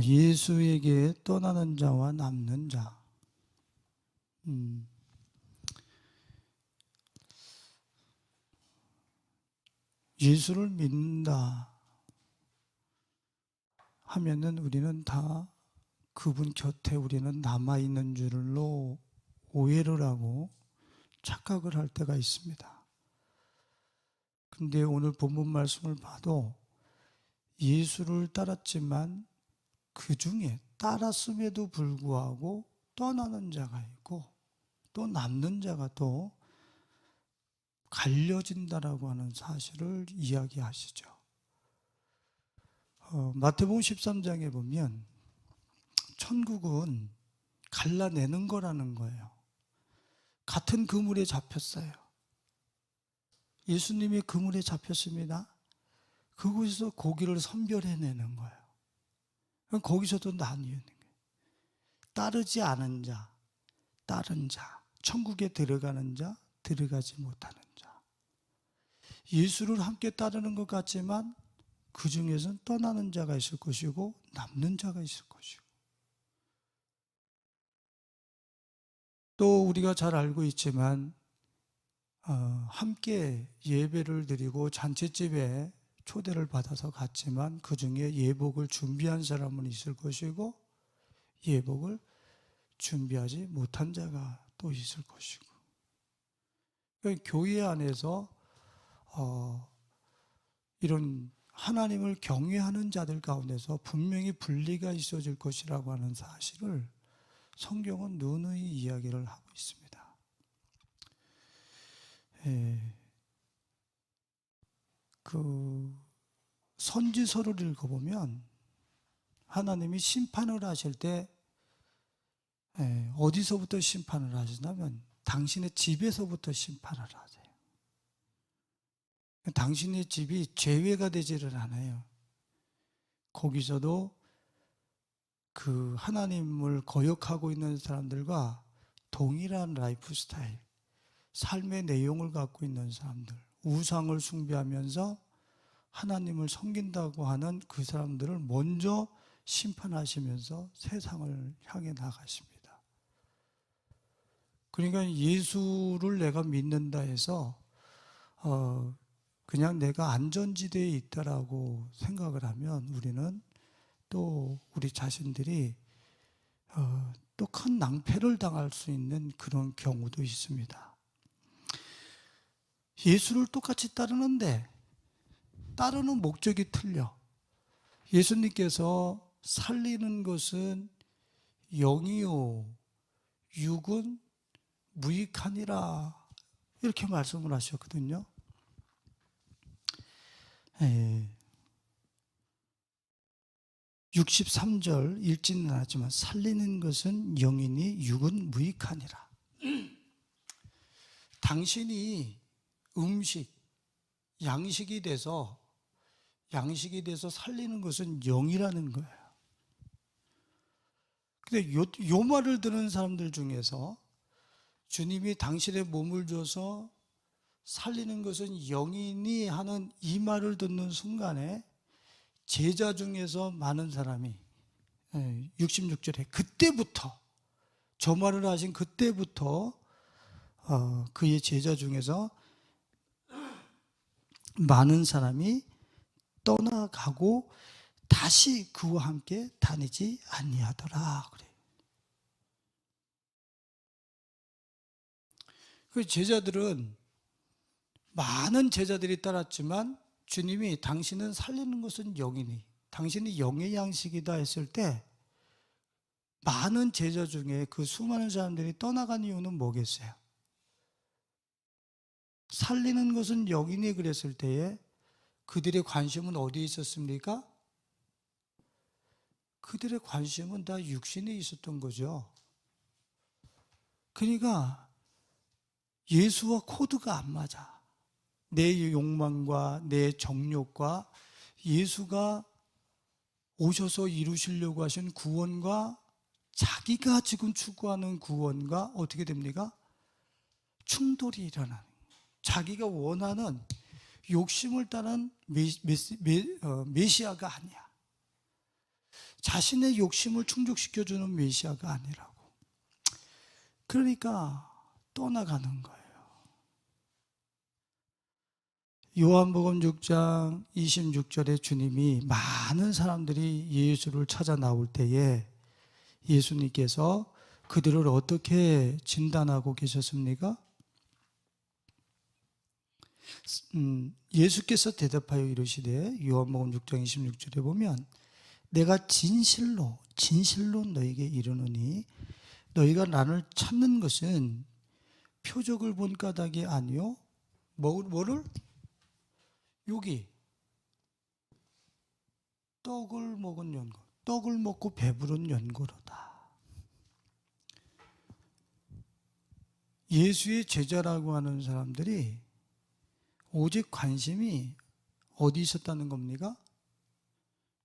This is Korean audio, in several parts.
예수에게 떠나는 자와 남는 자. 예수를 믿는다 하면은 우리는 다 그분 곁에 우리는 남아있는 줄로 오해를 하고 착각을 할 때가 있습니다. 근데 오늘 본문 말씀을 봐도 예수를 따랐지만 그 중에 따랐음에도 불구하고 떠나는 자가 있고 또 남는 자가 또 갈려진다라고 하는 사실을 이야기하시죠. 마태복음 13장에 보면 천국은 갈라내는 거라는 거예요. 같은 그물에 잡혔어요. 예수님이 그물에 잡혔습니다. 그곳에서 고기를 선별해내는 거예요. 거기서도 나뉘는 거예요. 따르지 않은 자, 따른 자, 천국에 들어가는 자, 들어가지 못하는 자. 예수를 함께 따르는 것 같지만 그 중에서는 떠나는 자가 있을 것이고 남는 자가 있을 것이고, 또 우리가 잘 알고 있지만 함께 예배를 드리고 잔치집에 초대를 받아서 갔지만 그 중에 예복을 준비한 사람은 있을 것이고 예복을 준비하지 못한 자가 또 있을 것이고, 교회 안에서 이런 하나님을 경외하는 자들 가운데서 분명히 분리가 있어질 것이라고 하는 사실을 성경은 누누이 이야기를 하고 있습니다. 그 선지서를 읽어보면 하나님이 심판을 하실 때 어디서부터 심판을 하시냐면 당신의 집에서부터 심판을 하세요. 당신의 집이 죄외가 되지를 않아요. 거기서도 그 하나님을 거역하고 있는 사람들과 동일한 라이프 스타일, 삶의 내용을 갖고 있는 사람들, 우상을 숭배하면서 하나님을 섬긴다고 하는 그 사람들을 먼저 심판하시면서 세상을 향해 나가십니다. 그러니까 예수를 내가 믿는다 해서 그냥 내가 안전지대에 있다라고 생각을 하면 우리는 또 우리 자신들이 또 큰 낭패를 당할 수 있는 그런 경우도 있습니다. 예수를 똑같이 따르는데 따르는 목적이 틀려. 예수님께서 살리는 것은 영이요 육은 무익하니라 이렇게 말씀을 하셨거든요. 63절 읽지는 않았지만 살리는 것은 영이니 육은 무익하니라. 당신이 음식, 양식이 돼서 살리는 것은 영이라는 거예요. 근데 요 말을 듣는 사람들 중에서 주님이 당신의 몸을 줘서 살리는 것은 영이니 하는 이 말을 듣는 순간에 제자 중에서 많은 사람이 66절에 그때부터 저 말을 하신 그때부터 그의 제자 중에서 많은 사람이 떠나가고 다시 그와 함께 다니지 아니하더라 그래요. 그 제자들은 많은 제자들이 따랐지만 주님이 당신은 살리는 것은 영이니 당신이 영의 양식이다 했을 때 많은 제자 중에 그 수많은 사람들이 떠나간 이유는 뭐겠어요? 살리는 것은 영이니 그랬을 때에 그들의 관심은 어디에 있었습니까? 그들의 관심은 다 육신에 있었던 거죠. 그러니까 예수와 코드가 안 맞아. 내 욕망과 내 정욕과 예수가 오셔서 이루시려고 하신 구원과 자기가 지금 추구하는 구원과 어떻게 됩니까? 충돌이 일어나는, 자기가 원하는 욕심을 따른 메시아가 아니야. 자신의 욕심을 충족시켜주는 메시아가 아니라고. 그러니까 떠나가는 거예요. 요한복음 6장 26절에 주님이 많은 사람들이 예수를 찾아 나올 때에 예수님께서 그들을 어떻게 진단하고 계셨습니까? 예수께서 대답하여 이르시되, 요한복음 6장 26절에 보면, 내가 진실로 너에게 이르노니 너희가 나를 찾는 것은 표적을 본 까닭이 아니요 뭐를? 여기 떡을 먹은 연고, 떡을 먹고 배부른 연고로다. 예수의 제자라고 하는 사람들이 오직 관심이 어디 있었다는 겁니까?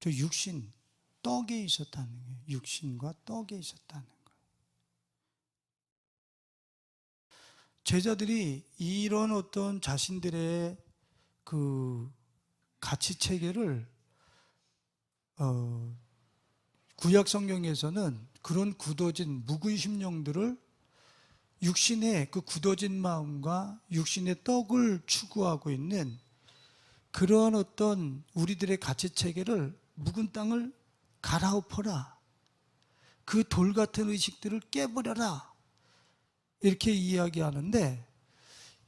저 육신, 떡에 있었다는 거예요. 육신과 떡에 있었다는 거예요. 제자들이 이런 어떤 자신들의 그 가치 체계를 구약 성경에서는 그런 굳어진 묵은 심령들을 육신의 그 굳어진 마음과 육신의 떡을 추구하고 있는 그런 어떤 우리들의 가치 체계를 묵은 땅을 갈아엎어라. 그 돌 같은 의식들을 깨버려라. 이렇게 이야기하는데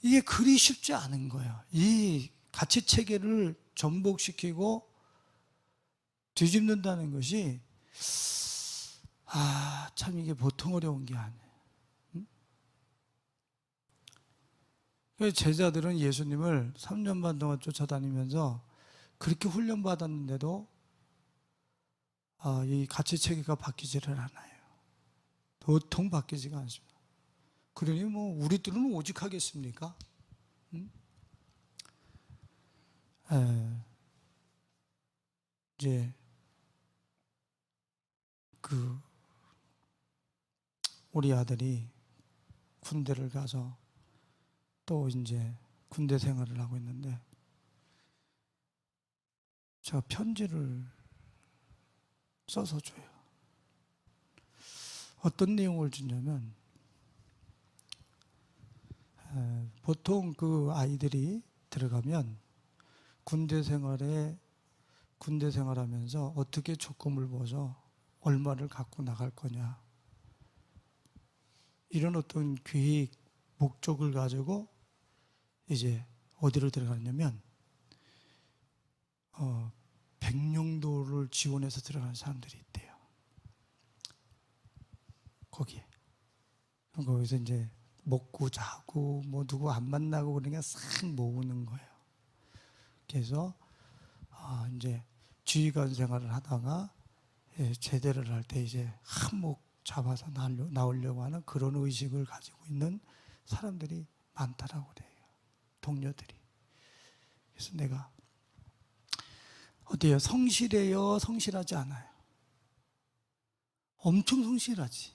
이게 그리 쉽지 않은 거예요. 이 가치 체계를 전복시키고 뒤집는다는 것이 참 이게 보통 어려운 게 아니에요. 제자들은 예수님을 3년 반 동안 쫓아다니면서 그렇게 훈련받았는데도 이 가치 체계가 바뀌지를 않아요. 도통 바뀌지가 않습니다. 그러니 뭐 우리들은 오직 하겠습니까? 이제 우리 아들이 군대를 가서 또 이제 군대 생활을 하고 있는데 제가 편지를 써서 줘요. 어떤 내용을 주냐면 보통 그 아이들이 들어가면 군대 생활하면서 어떻게 조건을 보서 얼마를 갖고 나갈 거냐 이런 어떤 계획 목적을 가지고 이제 어디를 들어가냐면 백령도를 지원해서 들어가는 사람들이 있대요. 거기에. 거기서 이제 먹고 자고 뭐 누구 안 만나고 그러니까 싹 모으는 거예요. 그래서 이제 지휘관 생활을 하다가 제대를 할 때 이제 한몫 잡아서 나오려고 하는 그런 의식을 가지고 있는 사람들이 많다라고 그래요. 동료들이. 그래서 내가 어때요? 성실해요? 성실하지 않아요? 엄청 성실하지.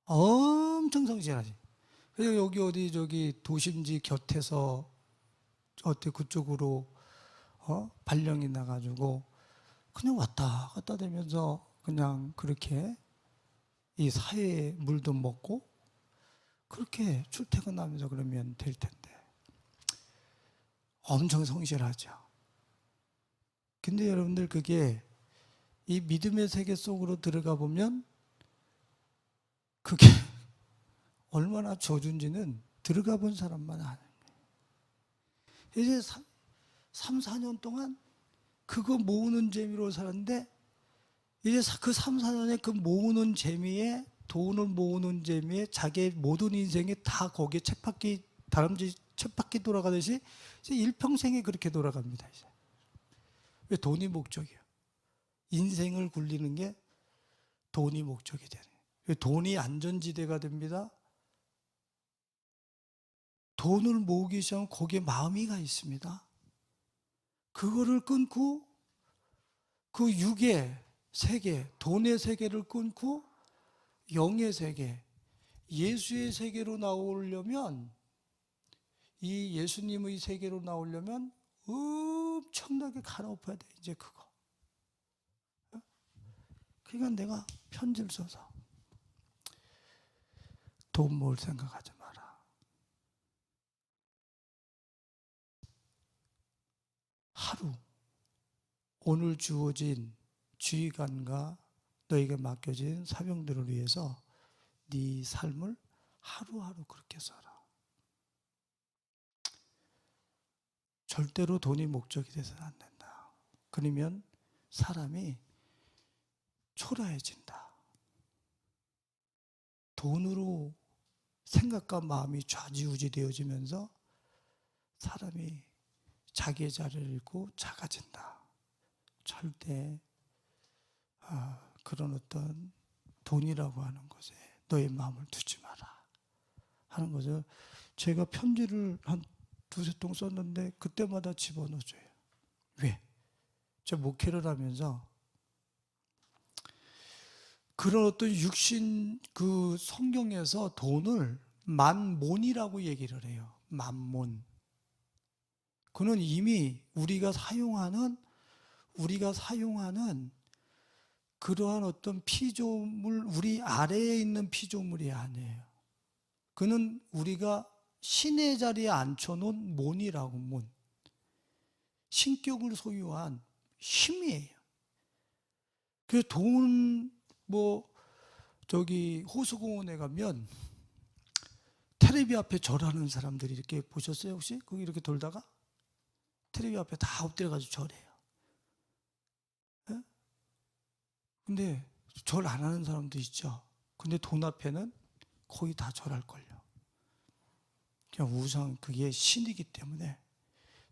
엄청 성실하지. 그래서 여기 어디 저기 도심지 곁에서 어때 그쪽으로 발령이 나가지고 그냥 왔다 갔다 되면서 그냥 그렇게 이 사회의 물도 먹고 그렇게 출퇴근하면서 그러면 될 텐데 엄청 성실하죠. 근데 여러분들 그게 이 믿음의 세계 속으로 들어가 보면 그게 얼마나 저준지는 들어가 본 사람만 아는 거예요. 이제 3, 4년 동안 그거 모으는 재미로 살았는데 이제 그 3, 4년에 그 모으는 재미에 돈을 모으는 재미에 자기의 모든 인생이 다 거기에 쳇바퀴 다람쥐 쳇바퀴 돌아가듯이 이제 일평생에 그렇게 돌아갑니다. 이제. 왜? 돈이 목적이에요. 인생을 굴리는 게 돈이 목적이 되는 거예요. 돈이 안전지대가 됩니다. 돈을 모으기 시작하면 거기에 마음이 가 있습니다. 그거를 끊고 그 육의 세계, 돈의 세계를 끊고 영의 세계, 예수의 세계로 나오려면 이 예수님의 세계로 나오려면 엄청나게 갈아엎어야 돼. 이제 그거. 그러니까 내가 편지를 써서 돈 모을 생각하지 마라. 하루 오늘 주어진 주의관과 너에게 맡겨진 사명들을 위해서 네 삶을 하루하루 그렇게 살아. 절대로 돈이 목적이 돼서는 안 된다. 그러면 사람이 초라해진다. 돈으로 생각과 마음이 좌지우지 되어지면서 사람이 자기의 자리를 잃고 작아진다. 절대 그런 어떤 돈이라고 하는 것에 너의 마음을 두지 마라 하는 거죠. 제가 편지를 한 두세 통 썼는데 그때마다 집어넣어줘요. 왜? 저 목회를 하면서 그런 어떤 육신 그 성경에서 돈을 만몬이라고 얘기를 해요. 만몬. 그는 이미 우리가 사용하는 그러한 어떤 피조물, 우리 아래에 있는 피조물이 아니에요. 그는 우리가 신의 자리에 앉혀놓은 몬이라고, 몬. 신격을 소유한 힘이에요. 그래서 돈, 호수공원에 가면 텔레비 앞에 절하는 사람들이 이렇게 보셨어요, 혹시? 거기 이렇게 돌다가? 텔레비 앞에 다 엎드려가지고 절해요. 네? 근데 절 안 하는 사람도 있죠. 근데 돈 앞에는 거의 다 절할걸요. 그냥 우상, 그게 신이기 때문에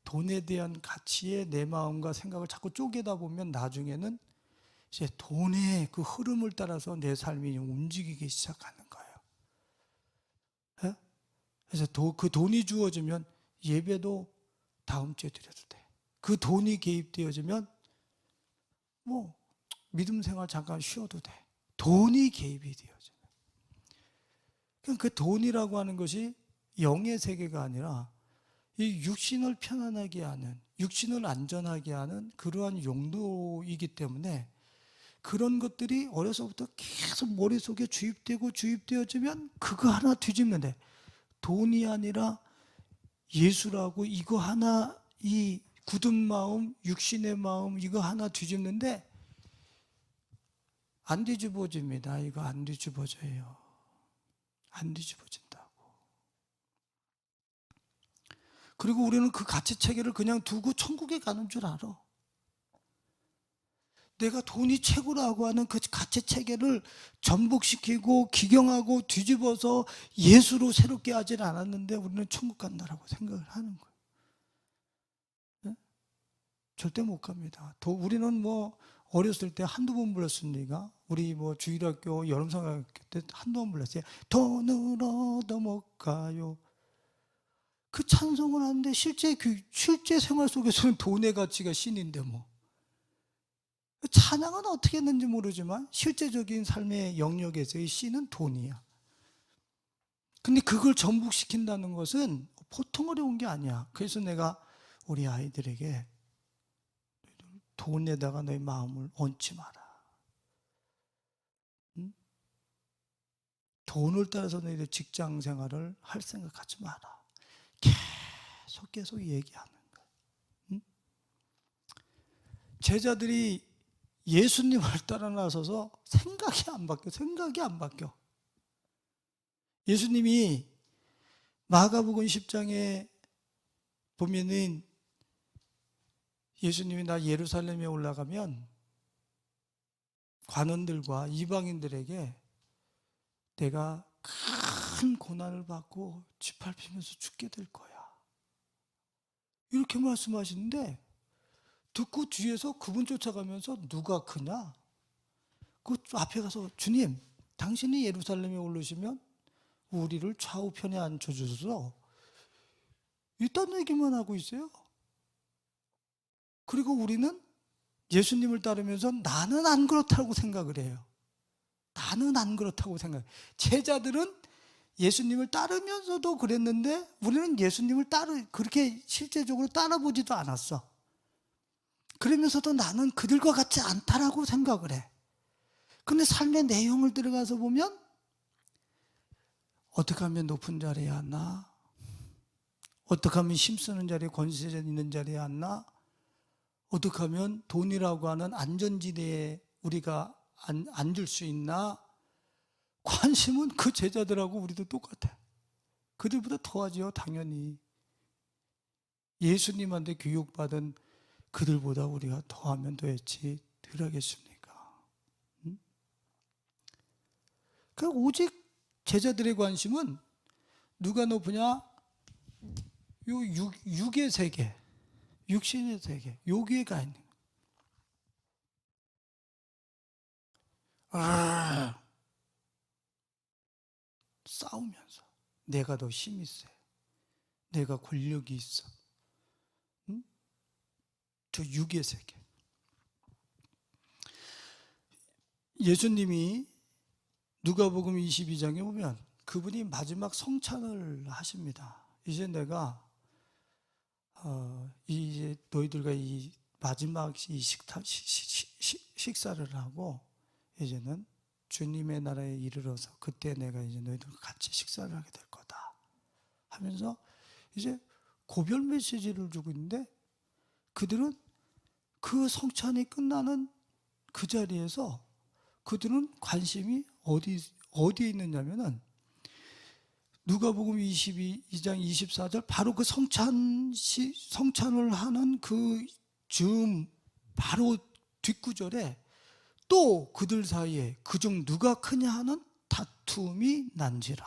돈에 대한 가치에 내 마음과 생각을 자꾸 쪼개다 보면 나중에는 이제 돈의 그 흐름을 따라서 내 삶이 움직이기 시작하는 거예요. 네? 그래서 그 돈이 주어지면 예배도 다음 주에 드려도 돼. 그 돈이 개입되어지면 믿음 생활 잠깐 쉬어도 돼. 돈이 개입이 되어지면. 그 돈이라고 하는 것이 영의 세계가 아니라 이 육신을 편안하게 하는, 육신을 안전하게 하는 그러한 용도이기 때문에 그런 것들이 어려서부터 계속 머릿속에 주입되어지면 그거 하나 뒤집면 돼. 돈이 아니라 예수라고 이거 하나, 이 굳은 마음, 육신의 마음 이거 하나 뒤집는데 안 뒤집어집니다. 이거 안 뒤집어져요. 안 뒤집어진다고. 그리고 우리는 그 가치체계를 그냥 두고 천국에 가는 줄 알아. 내가 돈이 최고라고 하는 그 가치체계를 전복시키고 기경하고 뒤집어서 예수로 새롭게 하질 않았는데 우리는 천국 간다라고 생각을 하는 거예요. 네? 절대 못 갑니다. 우리는 어렸을 때 한두 번 불렀습니까? 우리 주일학교 여름성학교 때 한두 번 불렀어요. 돈으로 얻어 못 가요. 그 찬송을 하는데 실제 생활 속에서는 돈의 가치가 신인데 찬양은 어떻게 했는지 모르지만 실제적인 삶의 영역에서의 신은 돈이야. 근데 그걸 전복시킨다는 것은 보통 어려운 게 아니야. 그래서 내가 우리 아이들에게 돈에다가 너의 마음을 얹지 마라. 응? 돈을 따라서 너희들 직장 생활을 할 생각하지 마라. 계속 얘기하는 거야. 응? 제자들이 예수님을 따라 나서서 생각이 안 바뀌어. 예수님이 마가복음 10장에 보면은 예수님이 나 예루살렘에 올라가면 관원들과 이방인들에게 내가 큰 고난을 받고 짓밟히면서 죽게 될 거야. 이렇게 말씀하시는데 듣고 뒤에서 그분 쫓아가면서 누가 크냐? 그 앞에 가서 주님, 당신이 예루살렘에 오르시면 우리를 좌우편에 앉혀주소서. 이딴 얘기만 하고 있어요. 그리고 우리는 예수님을 따르면서 나는 안 그렇다고 생각을 해요. 나는 안 그렇다고 생각해요. 제자들은 예수님을 따르면서도 그랬는데 우리는 예수님을 그렇게 실제적으로 따라보지도 않았어. 그러면서도 나는 그들과 같지 않다라고 생각을 해. 근데 삶의 내용을 들어가서 보면 어떻게 하면 높은 자리에 앉나? 어떻게 하면 힘쓰는 자리에, 권세 있는 자리에 앉나? 어떻게 하면 돈이라고 하는 안전지대에 우리가 앉을 수 있나? 관심은 그 제자들하고 우리도 똑같아. 그들보다 더하지요, 당연히. 예수님한테 교육받은 그들보다 우리가 더하면 더했지 덜하겠습니까? 응? 그러니까 오직 제자들의 관심은 누가 높으냐? 요 육의 세계, 육신의 세계, 여기에 가 있는 거예요. 싸우면서 내가 더 힘이 세, 내가 권력이 있어. 응? 저 육의 세계. 예수님이 누가복음 22장에 보면 그분이 마지막 성찬을 하십니다. 이제 내가 이제 너희들과 이 마지막 이 식사를 하고 이제는 주님의 나라에 이르러서 그때 내가 이제 너희들과 같이 식사를 하게 될 거다 하면서 이제 고별 메시지를 주고 있는데, 그들은 그 성찬이 끝나는 그 자리에서 그들은 관심이 어디에 있느냐면은 누가복음 22장 24절 바로 그 성찬을 하는 그 즈음 바로 뒷구절에 또 그들 사이에 그중 누가 크냐 하는 다툼이 난지라.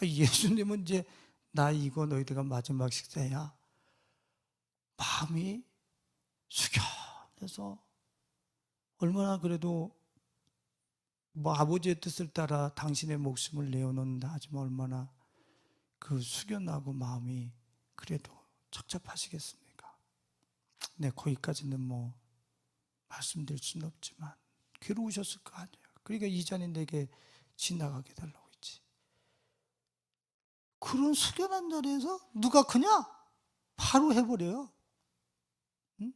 예수님은 이제 나 이거 너희들과 마지막 식사야, 마음이 숙연해서 얼마나 그래도 뭐 아버지의 뜻을 따라 당신의 목숨을 내어놓는다 하지만 얼마나 그 숙연하고 마음이 그래도 착잡하시겠습니까? 네, 거기까지는 뭐 말씀드릴 수는 없지만 괴로우셨을 거 아니에요. 그러니까 이 잔이 내게 지나가게 달라고 했지. 그런 숙연한 자리에서 누가 크냐? 바로 해버려요. 응?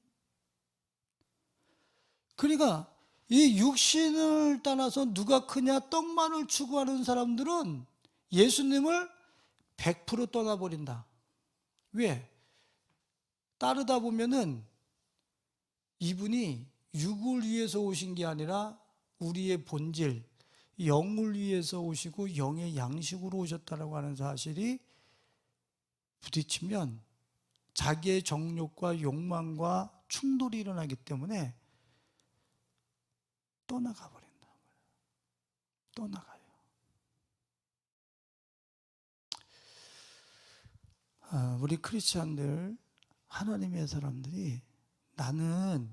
그러니까 이 육신을 따라서 누가 크냐 떡만을 추구하는 사람들은 예수님을 100% 떠나버린다. 왜? 따르다 보면은 이분이 육을 위해서 오신 게 아니라 우리의 본질, 영을 위해서 오시고 영의 양식으로 오셨다라고 하는 사실이 부딪히면 자기의 정욕과 욕망과 충돌이 일어나기 때문에 떠나가 버린다. 떠나가요. 우리 크리스찬들, 하나님의 사람들이 나는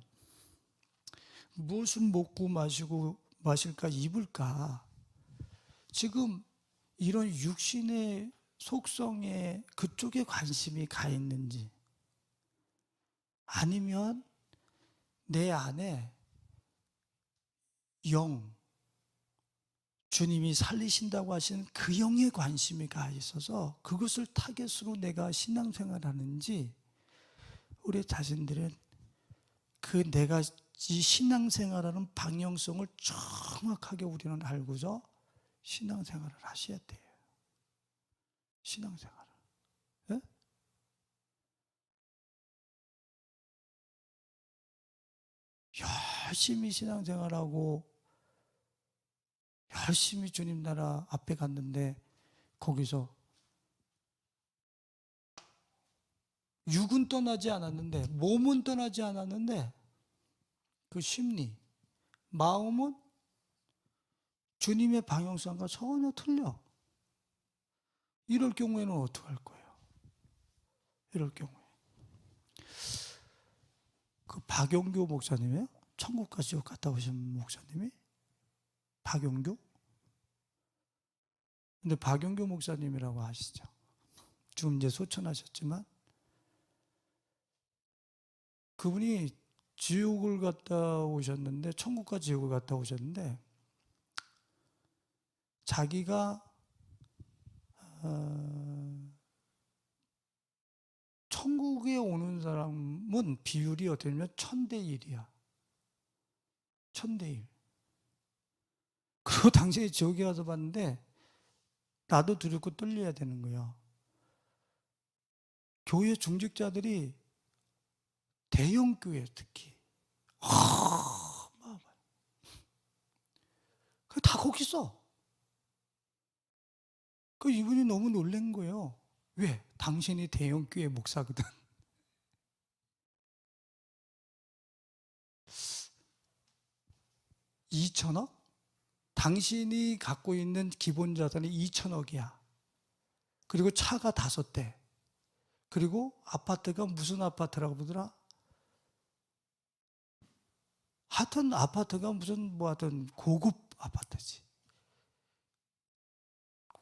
무엇을 먹고 마실까 입을까, 지금 이런 육신의 속성에 그쪽에 관심이 가 있는지, 아니면 내 안에 영, 주님이 살리신다고 하시는 그 영에 관심이 가 있어서 그것을 타겟으로 내가 신앙생활하는지, 우리 자신들은 그 내가 이 신앙생활하는 방향성을 정확하게 우리는 알고서 신앙생활을 하셔야 돼요. 신앙생활을. 네? 열심히 신앙생활하고 열심히 주님 나라 앞에 갔는데 거기서 육은 떠나지 않았는데, 몸은 떠나지 않았는데 그 심리, 마음은 주님의 방향성과 전혀 틀려. 이럴 경우에는 어떻게 할 거예요? 이럴 경우에 그 박용교 목사님이에요? 천국과 지옥 갔다 오신 목사님이? 박용교? 근데 박용교 목사님이라고 아시죠? 지금 이제 소천하셨지만 그분이 지옥을 갔다 오셨는데, 천국과 지옥을 갔다 오셨는데, 자기가 천국에 오는 사람은 비율이 어떻게 되냐면 1000대 1이야. 1000대 1. 그리고 당신이 지옥에 가서 봤는데 나도 두렵고 떨려야 되는 거예요. 교회 중직자들이 대형 교회 특히 다 거기 있어. 그 이분이 너무 놀란 거예요. 왜? 당신이 대형 교회 목사거든. 2천억? 당신이 갖고 있는 기본 자산이 2천억이야. 그리고 차가 5대. 그리고 아파트가 무슨 아파트라고 보더라? 하여튼 아파트가 무슨 뭐 하여튼 고급 아파트지.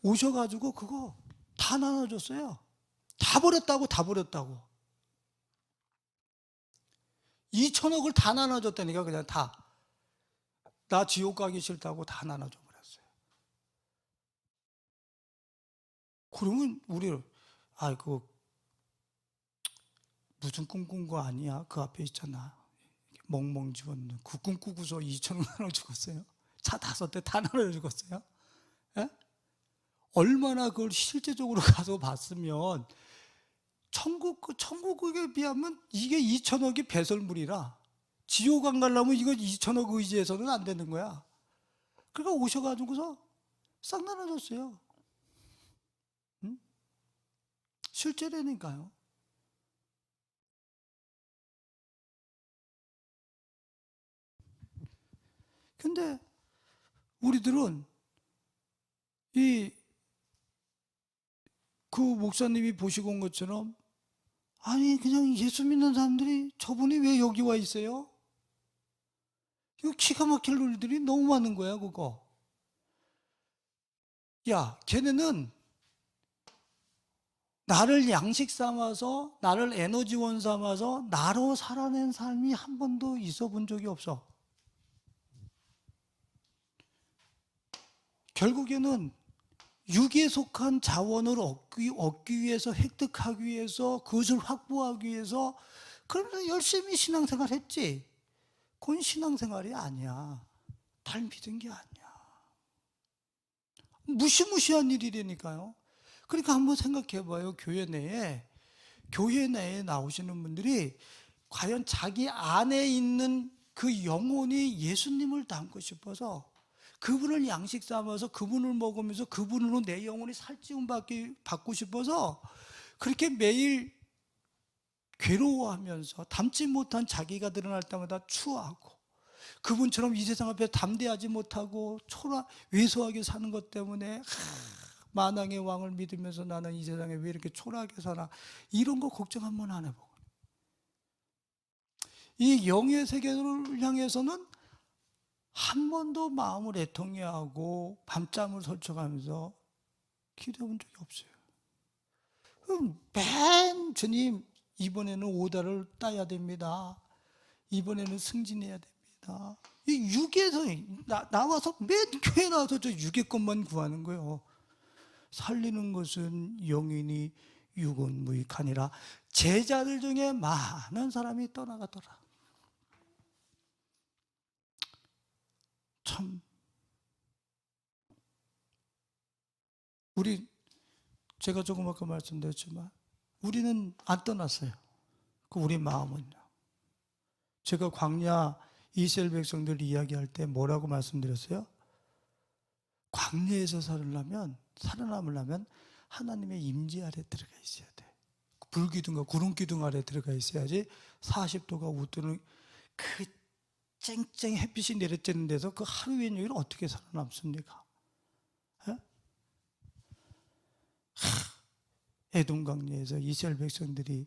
오셔가지고 그거 다 나눠줬어요. 다 버렸다고, 다 버렸다고. 2천억을 다 나눠줬다니까, 그냥 다. 나 지옥 가기 싫다고 다 나눠줘 버렸어요. 그러면 우리, 그 무슨 꿈꾼 거 아니야? 그 앞에 있잖아. 멍멍 집었는 그 꿈꾸고서 2천억 나눠 죽었어요. 차 5대 다 나눠 죽었어요. 예? 얼마나 그걸 실제적으로 가서 봤으면 천국에 비하면 이게 2천억이 배설물이라 지옥 안 가려면 이거 2천억 의지해서는 안 되는 거야. 그러니까 오셔가지고서 싹 나눠줬어요. 응? 실제라니까요. 근데 우리들은 그 목사님이 보시고 온 것처럼 아니 그냥 예수 믿는 사람들이 저분이 왜 여기 와 있어요? 이거 기가 막힐 일들이 너무 많은 거야 그거. 야 걔네는 나를 양식 삼아서 나를 에너지원 삼아서 나로 살아낸 삶이 한 번도 있어 본 적이 없어. 결국에는 육에 속한 자원을 얻기 위해서 획득하기 위해서 그것을 확보하기 위해서 그러면서 열심히 신앙생활 했지. 그건 신앙생활이 아니야. 달 믿은 게 아니야. 무시무시한 일이라니까요. 그러니까 한번 생각해 봐요. 교회 내에 나오시는 분들이 과연 자기 안에 있는 그 영혼이 예수님을 닮고 싶어서 그분을 양식 삼아서 그분을 먹으면서 그분으로 내 영혼이 살찌움 받고 싶어서 그렇게 매일 괴로워하면서 닮지 못한 자기가 드러날 때마다 추워하고 그분처럼 이 세상 앞에 담대하지 못하고 왜소하게 사는 것 때문에 만왕의 왕을 믿으면서 나는 이 세상에 왜 이렇게 초라하게 사나 이런 거 걱정 한번 안 해보고 이 영의 세계를 향해서는 한 번도 마음을 애통해 하고 밤잠을 설쳐가면서 기도해 본 적이 없어요. 맨 주님 이번에는 오다를 따야 됩니다. 이번에는 승진해야 됩니다. 이 육에서 나와서 맨 교회 나와서 저 육의 것만 구하는 거예요. 살리는 것은 영이니 육은 무익하니라. 제자들 중에 많은 사람이 떠나가더라. 참 제가 조금 아까 말씀드렸지만 우리는 안 떠났어요. 우리 마음은요. 제가 광야 이스라엘 백성들 이야기할 때 뭐라고 말씀드렸어요? 광야에서 살아남으려면 하나님의 임재 아래 들어가 있어야 돼. 불기둥과 구름기둥 아래 들어가 있어야지 40도가 웃도는 그 쨍쨍 햇빛이 내려쬐는 데서 그 하루 종일 어떻게 살아남습니까? 에돔 광야에서 이스라엘 백성들이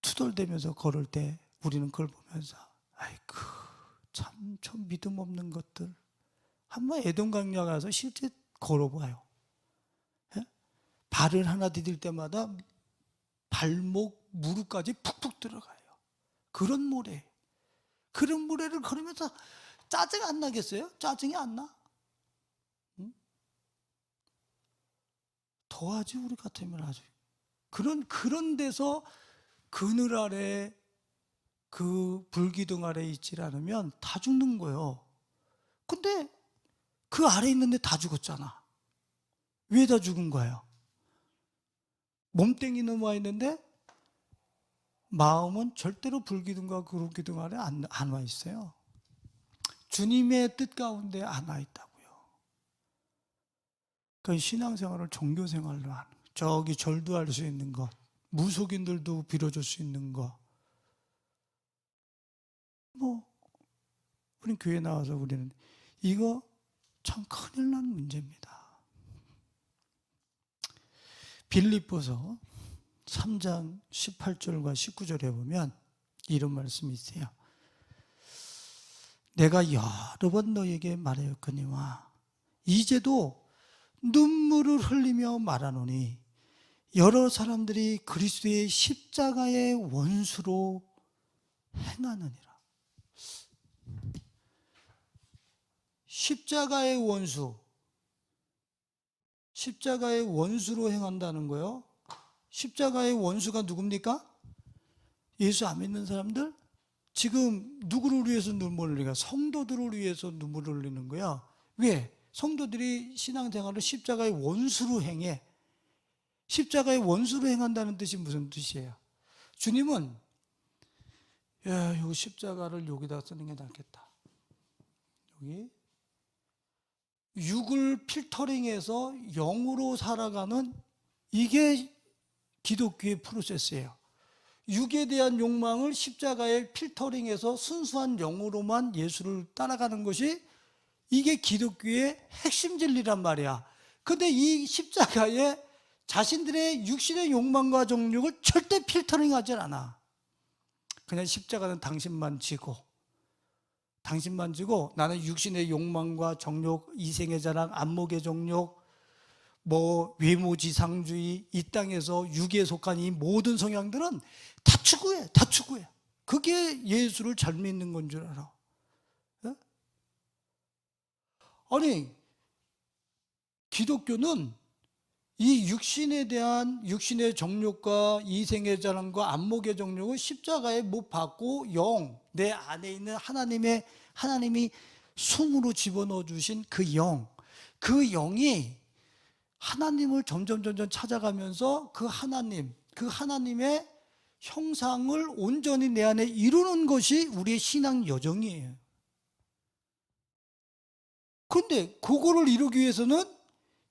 투덜대면서 걸을 때 우리는 그걸 보면서 아이고 참 믿음 없는 것들. 한번 에돔 광야 가서 실제 걸어봐요. 발을 하나 디딜 때마다 발목, 무릎까지 푹푹 들어가요. 그런 모래를 걸으면서 짜증 안 나겠어요? 짜증이 안 나? 응? 더하지 우리 같으면 아주 그런 데서 그늘 아래 그 불기둥 아래 있지 않으면 다 죽는 거예요. 근데 그 아래 있는데 다 죽었잖아. 왜 다 죽은 거예요? 몸뚱이는 와 있는데 마음은 절대로 불기둥과 그룹기둥 아래 안 와 있어요. 주님의 뜻 가운데 안 와 있다고요. 그러니까 신앙생활을 종교생활로 하는, 저기 절도 할 수 있는 것, 무속인들도 빌어줄 수 있는 것, 우리 교회 나와서 우리는 이거 참 큰일 난 문제입니다. 빌립보서 3장 18절과 19절에 보면 이런 말씀이 있어요. 내가 여러 번 너에게 말하였거니와 이제도 눈물을 흘리며 말하노니 여러 사람들이 그리스도의 십자가의 원수로 행하느니라. 십자가의 원수, 십자가의 원수로 행한다는 거요. 십자가의 원수가 누굽니까? 예수 안 믿는 사람들? 지금 누구를 위해서 눈물을 흘리는가? 성도들을 위해서 눈물을 흘리는 거야. 왜? 성도들이 신앙생활을 십자가의 원수로 행해. 십자가의 원수로 행한다는 뜻이 무슨 뜻이에요? 주님은 야, 요 십자가를 여기다 쓰는 게 낫겠다. 여기 육을 필터링해서 영으로 살아가는, 이게 기독교의 프로세스예요. 육에 대한 욕망을 십자가에 필터링해서 순수한 영으로만 예수를 따라가는 것이, 이게 기독교의 핵심 진리란 말이야. 근데 이 십자가에 자신들의 육신의 욕망과 정욕을 절대 필터링하지 않아. 그냥 십자가는 당신만 지고 나는 육신의 욕망과 정욕, 이생의 자랑, 안목의 정욕, 외모지상주의, 이 땅에서 육에 속한 이 모든 성향들은 다 추구해. 그게 예수를 잘 믿는 건 줄 알아. 네? 아니, 기독교는 이 육신에 대한 육신의 정욕과 이생의 자랑과 안목의 정욕을 십자가에 못 박고 내 안에 있는 하나님이 숨으로 집어넣어 주신 그 영이 하나님을 점점 찾아가면서 그 하나님의 형상을 온전히 내 안에 이루는 것이 우리의 신앙 여정이에요. 그런데 그거를 이루기 위해서는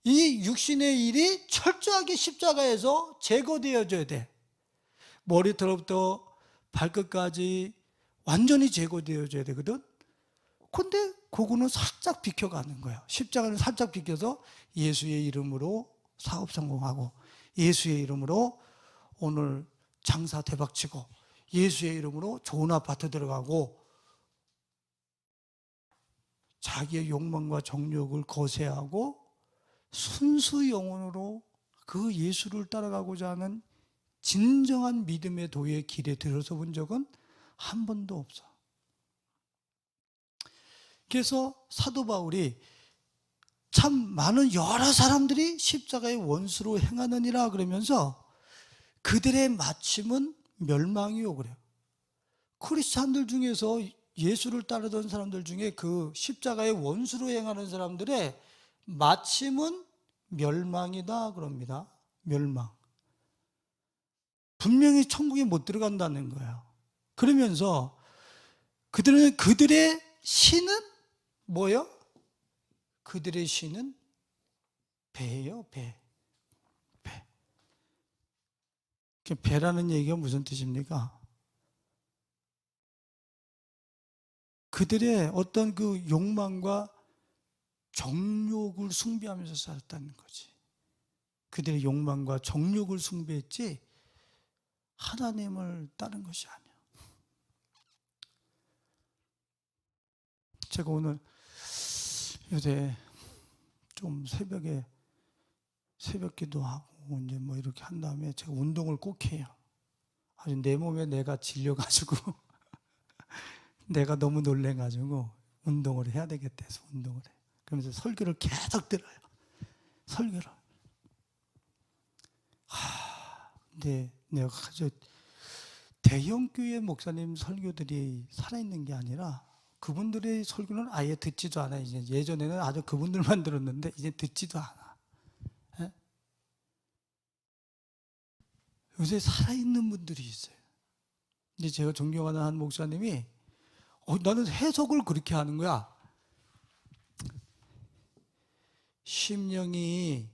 이 육신의 일이 철저하게 십자가에서 제거되어져야 돼. 머리털부터 발끝까지 완전히 제거되어져야 되거든. 근데 그거는 살짝 비켜가는 거예요. 십자가는 살짝 비켜서 예수의 이름으로 사업 성공하고, 예수의 이름으로 오늘 장사 대박치고, 예수의 이름으로 좋은 아파트 들어가고, 자기의 욕망과 정욕을 거세하고 순수 영혼으로 그 예수를 따라가고자 하는 진정한 믿음의 도의 길에 들어서 본 적은 한 번도 없어. 그래서 사도 바울이 참 많은 여러 사람들이 십자가의 원수로 행하느니라 그러면서 그들의 마침은 멸망이요 그래요. 크리스찬들 중에서 예수를 따르던 사람들 중에 그 십자가의 원수로 행하는 사람들의 마침은 멸망이다 그럽니다. 멸망. 분명히 천국에 못 들어간다는 거예요. 그러면서 그들의 신은 뭐예요? 그들의 신은 배예요, 배. 배라는 얘기가 무슨 뜻입니까? 그들의 어떤 그 욕망과 정욕을 숭배하면서 살았다는 거지. 그들의 욕망과 정욕을 숭배했지 하나님을 따른 것이 아니야. 제가 오늘 요새 좀 새벽 기도하고 이제 이렇게 한 다음에 제가 운동을 꼭 해요. 아주 내 몸에 내가 질려가지고 내가 너무 놀래가지고 운동을 해야 되겠다 해서 운동을 해요. 그러면서 설교를 계속 들어요. 설교를. 근데 내가 아주 대형 교회 목사님 설교들이 살아있는 게 아니라 그분들의 설교는 아예 듣지도 않아요. 이제 예전에는 아주 그분들만 들었는데 이제 듣지도 않아. 예? 요새 살아있는 분들이 있어요. 근데 제가 존경하는 한 목사님이 나는 해석을 그렇게 하는 거야. 심령이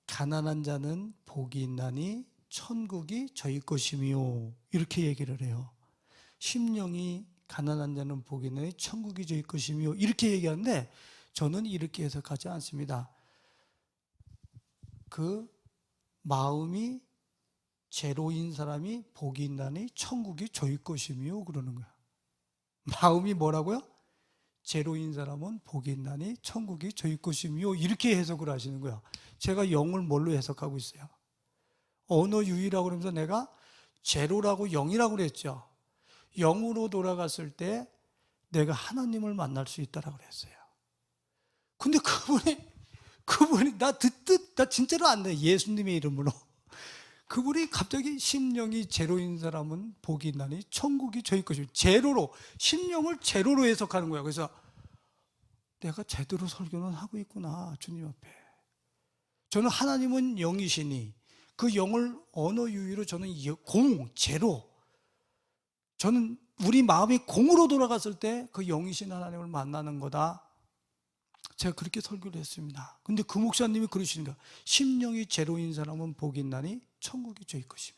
가난한 자는 복이 있나니 천국이 저희 것이며 이렇게 얘기를 해요. 심령이 가난한 자는 복이 있나니 천국이 저희 것이며 이렇게 얘기하는데 저는 이렇게 해석하지 않습니다. 그 마음이 제로인 사람이 복이 있나니 천국이 저희 것이며 그러는 거야. 마음이 뭐라고요? 제로인 사람은 복이 있나니 천국이 저희 것이며 이렇게 해석을 하시는 거야. 제가 영을 뭘로 해석하고 있어요? 언어 유희라고 그러면서 내가 제로라고 영이라고 그랬죠. 영으로 돌아갔을 때 내가 하나님을 만날 수 있다라고 그랬어요. 근데 그분이 나 진짜로 안 돼. 예수님의 이름으로. 그분이 갑자기 심령이 제로인 사람은 복이 있나니 천국이 저희 것이고 제로로 심령을 제로로 해석하는 거야. 그래서 내가 제대로 설교는 하고 있구나 주님 앞에. 저는 하나님은 영이시니 그 영을 언어 유희로 저는 제로. 저는 우리 마음이 공으로 돌아갔을 때 그 영이신 하나님을 만나는 거다. 제가 그렇게 설교를 했습니다. 근데 그 목사님이 그러시는 거야. 심령이 제로인 사람은 복이 있나니 천국이 저희 것이며.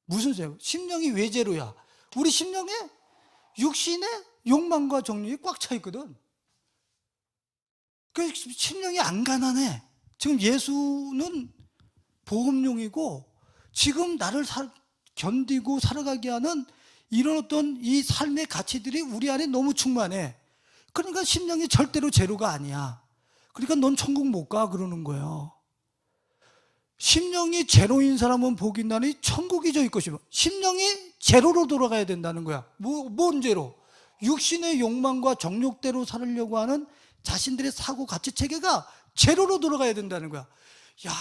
무슨 제로? 심령이 왜 제로야? 우리 심령에 육신의 욕망과 정욕이 꽉 차 있거든. 그 심령이 안 가난해. 지금 예수는 보험용이고 지금 나를 견디고 살아가게 하는 이런 어떤 이 삶의 가치들이 우리 안에 너무 충만해. 그러니까 심령이 절대로 제로가 아니야. 그러니까 넌 천국 못 가 그러는 거예요. 심령이 제로인 사람은 복이 있나니 천국이 저희 것이며. 심령이 제로로 돌아가야 된다는 거야. 뭔 제로? 육신의 욕망과 정욕대로 살으려고 하는 자신들의 사고 가치 체계가 제로로 돌아가야 된다는 거야. 야,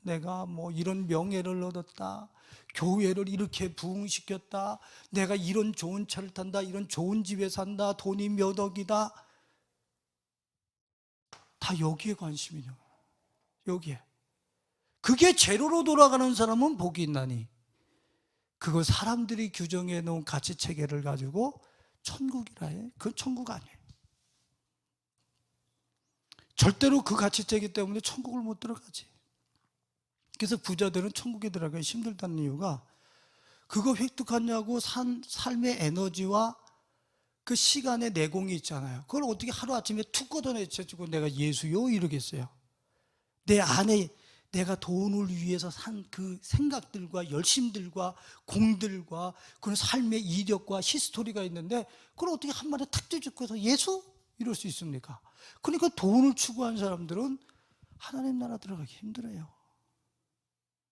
내가 뭐 이런 명예를 얻었다. 교회를 이렇게 부흥시켰다. 내가 이런 좋은 차를 탄다. 이런 좋은 집에 산다. 돈이 몇 억이다. 다 여기에 관심이냐. 여기에. 그게 제로로 돌아가는 사람은 복이 있나니. 그거 사람들이 규정해 놓은 가치 체계를 가지고 천국이라 해. 그건 천국 아니에요. 절대로 그 가치 체계 때문에 천국을 못 들어가지. 그래서 부자들은 천국에 들어가기 힘들다는 이유가 그거 획득하냐고 삶의 에너지와 그 시간의 내공이 있잖아요. 그걸 어떻게 하루아침에 툭 걷어내가지고 내가 예수요 이러겠어요. 내 안에 내가 돈을 위해서 산 그 생각들과 열심들과 공들과 그런 삶의 이력과 히스토리가 있는데 그걸 어떻게 한마디 탁 뒤집고서 예수? 이럴 수 있습니까? 그러니까 돈을 추구한 사람들은 하나님 나라 들어가기 힘들어요.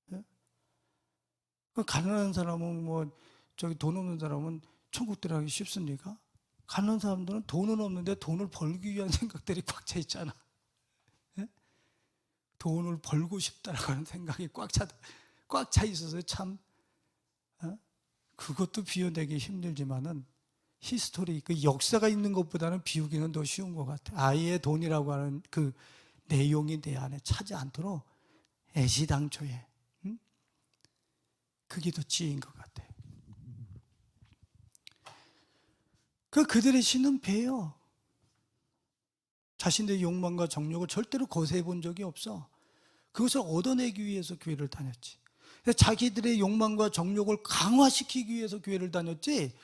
네? 가난한 사람은 돈 없는 사람은 천국 들어가기 쉽습니까? 가난한 사람들은 돈은 없는데 돈을 벌기 위한 생각들이 꽉 차 있잖아. 네? 돈을 벌고 싶다라고 하는 생각이 꽉 차 있어서 참 그것도 비워내기 힘들지만은 히스토리, 그 역사가 있는 것보다는 비우기는 더 쉬운 것 같아요. 아예 돈이라고 하는 그 내용이 내 안에 차지 않도록 애시당초에 그게 더 지혜인 것 같아요. 그들의 신은 배요. 자신들의 욕망과 정욕을 절대로 거세해 본 적이 없어. 그것을 얻어내기 위해서 교회를 다녔지. 자기들의 욕망과 정욕을 강화시키기 위해서 교회를 다녔지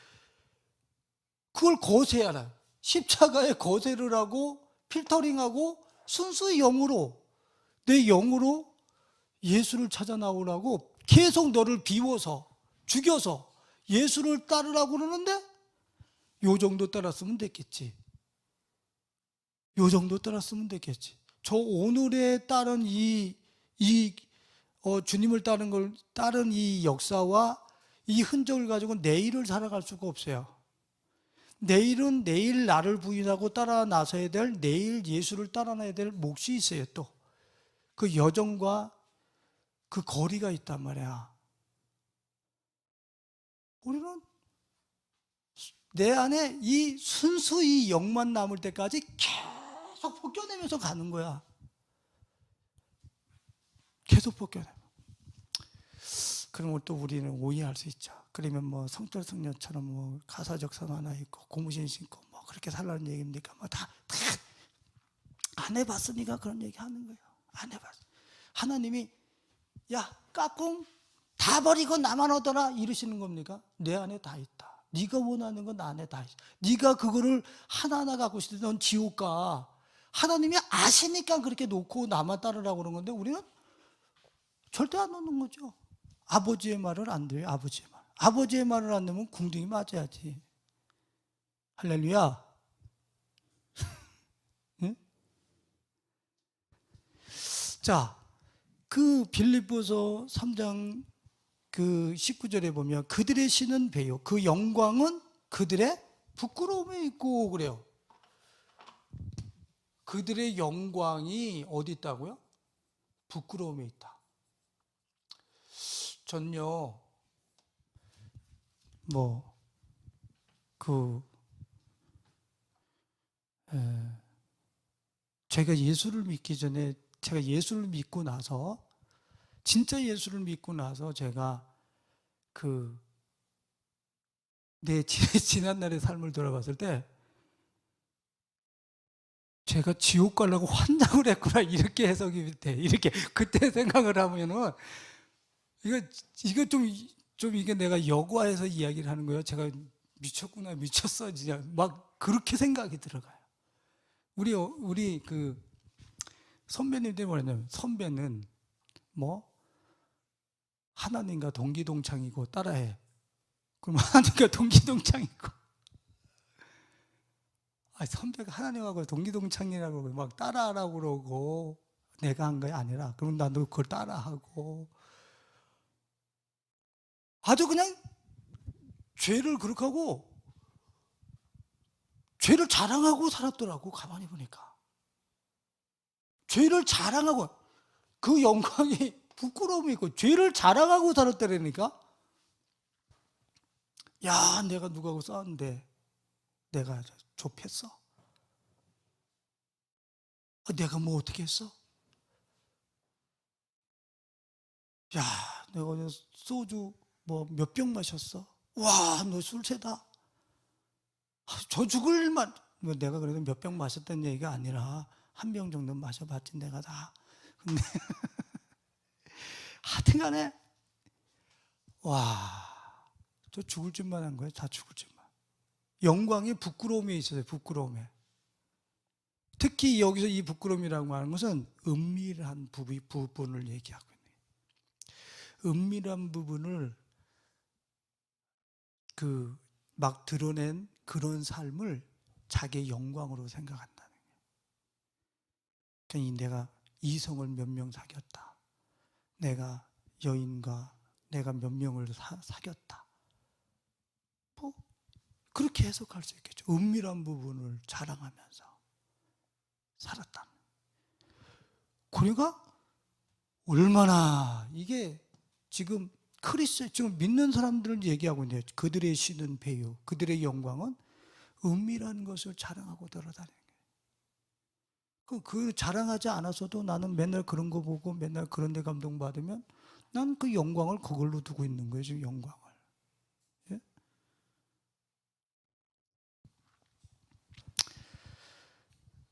그걸 거세하라. 십자가에 거세를 하고 필터링하고 순수히 영으로 내 영으로 예수를 찾아 나오라고 계속 너를 비워서 죽여서 예수를 따르라고 그러는데 요 정도 따랐으면 됐겠지. 요 정도 따랐으면 됐겠지. 저 오늘에 따른 주님을 따른 이 역사와 이 흔적을 가지고 내일을 살아갈 수가 없어요. 내일은 내일 나를 부인하고 따라 나서야 될 내일 예수를 따라나야 될 몫이 있어요. 또 그 여정과 그 거리가 있단 말이야. 우리는 내 안에 이 순수 이 영만 남을 때까지 계속 벗겨내면서 가는 거야. 계속 벗겨내. 그런 걸 또 우리는 오해할 수 있죠. 그러면 뭐 성철 성녀처럼 뭐 가사적선 하나 있고 고무신 신고 뭐 그렇게 살라는 얘기입니까? 뭐 다 안 해봤으니까 그런 얘기 하는 거예요. 안 해봤어. 하나님이 야 까꿍 다 버리고 나만 얻어라 이러시는 겁니까? 내 안에 다 있다. 네가 원하는 건 나 안에 다 있어. 네가 그거를 하나하나 갖고 있을 때 넌 지옥 가. 하나님이 아시니까 그렇게 놓고 나만 따르라고 그런 건데 우리는 절대 안 놓는 거죠. 아버지의 말을 안 들어요. 아버지의 말. 아버지의 말을 안 들으면 궁둥이 맞아야지. 할렐루야. 응? 자, 그 빌립보서 3장 그 19절에 보면 그들의 신은 배요. 그 영광은 그들의 부끄러움에 있고 그래요. 그들의 영광이 어디 있다고요? 부끄러움에 있다. 전요, 제가 예수를 믿기 전에, 제가 예수를 믿고 나서, 진짜 예수를 믿고 나서 제가 내 지난날의 삶을 돌아봤을 때, 제가 지옥 가려고 환장을 했구나, 이렇게 해석이 돼. 이렇게, 그때 생각을 하면은, 이거 좀 이게 내가 여과해서 이야기를 하는 거예요. 제가 미쳤구나, 미쳤어, 진짜. 막 그렇게 생각이 들어가요. 우리 선배님들이 뭐냐면, 선배는 하나님과 동기동창이고 따라해. 그럼 하나님과 동기동창이고. 선배가 하나님하고 동기동창이라고 막 따라하라고 그러고, 내가 한 게 아니라, 그럼 나도 그걸 따라하고. 아주 그냥 죄를 그렇게 하고, 죄를 자랑하고 살았더라고, 가만히 보니까. 죄를 자랑하고, 그 영광이 부끄러움이 있고, 죄를 자랑하고 살았더라니까? 야, 내가 누구하고 싸웠는데, 내가 좁혔어? 내가 뭐 어떻게 했어? 야, 내가 소주 몇 병 마셨어? 와, 너 술채다. 저 죽을 만. 내가 그래도 몇 병 마셨다는 얘기가 아니라 한 병 정도 마셔봤지 내가 다. 근데 하여튼간에 저 죽을 줄만 한 거예요. 다 죽을 줄만. 영광이 부끄러움에 있어요. 부끄러움에. 특히 여기서 이 부끄러움이라고 하는 것은 은밀한 부분을 얘기하고 있네요. 은밀한 부분을 막 드러낸 그런 삶을 자기의 영광으로 생각한다는 거예요. 그러니까 내가 이성을 몇 명 사귀었다. 내가 여인과 내가 몇 명을 사귀었다. 그렇게 해석할 수 있겠죠. 은밀한 부분을 자랑하면서 살았다. 그러니까 얼마나 이게 지금 지금 믿는 사람들을 얘기하고 있는데 그들의 신은 배유, 그들의 영광은 은밀한 것을 자랑하고 돌아다니는 거예요. 그 자랑하지 않아서도 나는 맨날 그런 거 보고 맨날 그런 데 감동받으면 난 그 영광을 그걸로 두고 있는 거예요. 지금 영광을. 예?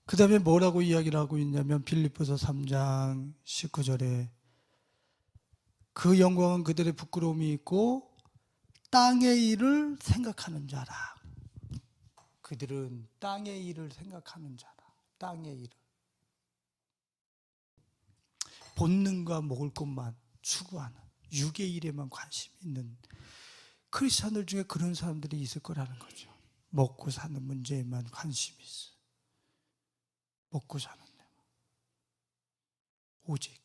그 다음에 뭐라고 이야기를 하고 있냐면 빌립보서 3장 19절에 그 영광은 그들의 부끄러움이 있고 땅의 일을 생각하는 자라. 그들은 땅의 일을 생각하는 자라. 땅의 일을. 본능과 먹을 것만 추구하는 육의 일에만 관심이 있는 크리스천들 중에 그런 사람들이 있을 거라는 거죠. 먹고 사는 문제에만 관심이 있어. 먹고 사는 데 오직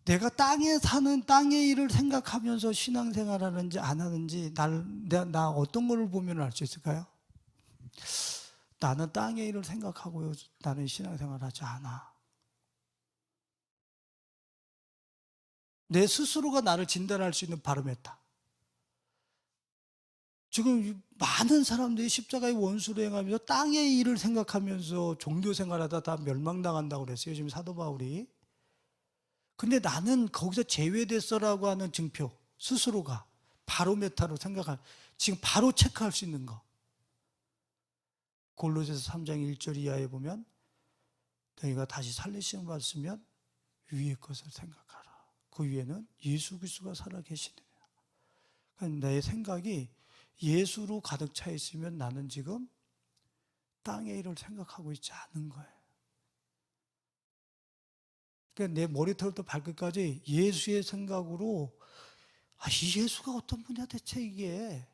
내가 땅에 사는 땅의 일을 생각하면서 신앙생활 하는지 안 하는지 나 어떤 걸 보면 알 수 있을까요? 나는 땅의 일을 생각하고 나는 신앙생활 하지 않아. 내 스스로가 나를 진단할 수 있는 바로메터. 지금 많은 사람들이 십자가의 원수로 행하면서 땅의 일을 생각하면서 종교 생활하다 다 멸망당한다고 그랬어요. 지금 사도 바울이. 근데 나는 거기서 제외됐어라고 하는 증표, 스스로가 바로메타로 생각할, 지금 바로 체크할 수 있는 거. 골로새서 3장 1절 이하에 보면 너희가 다시 살리심을 받으면 위의 것을 생각하라. 그 위에는 예수 그리스도가 살아계시느냐. 그러니까 내 생각이 예수로 가득 차 있으면 나는 지금 땅의 일을 생각하고 있지 않은 거예요. 그러니까 내 머리털부터 발끝까지 예수의 생각으로, 이 예수가 어떤 분이야 대체 이게.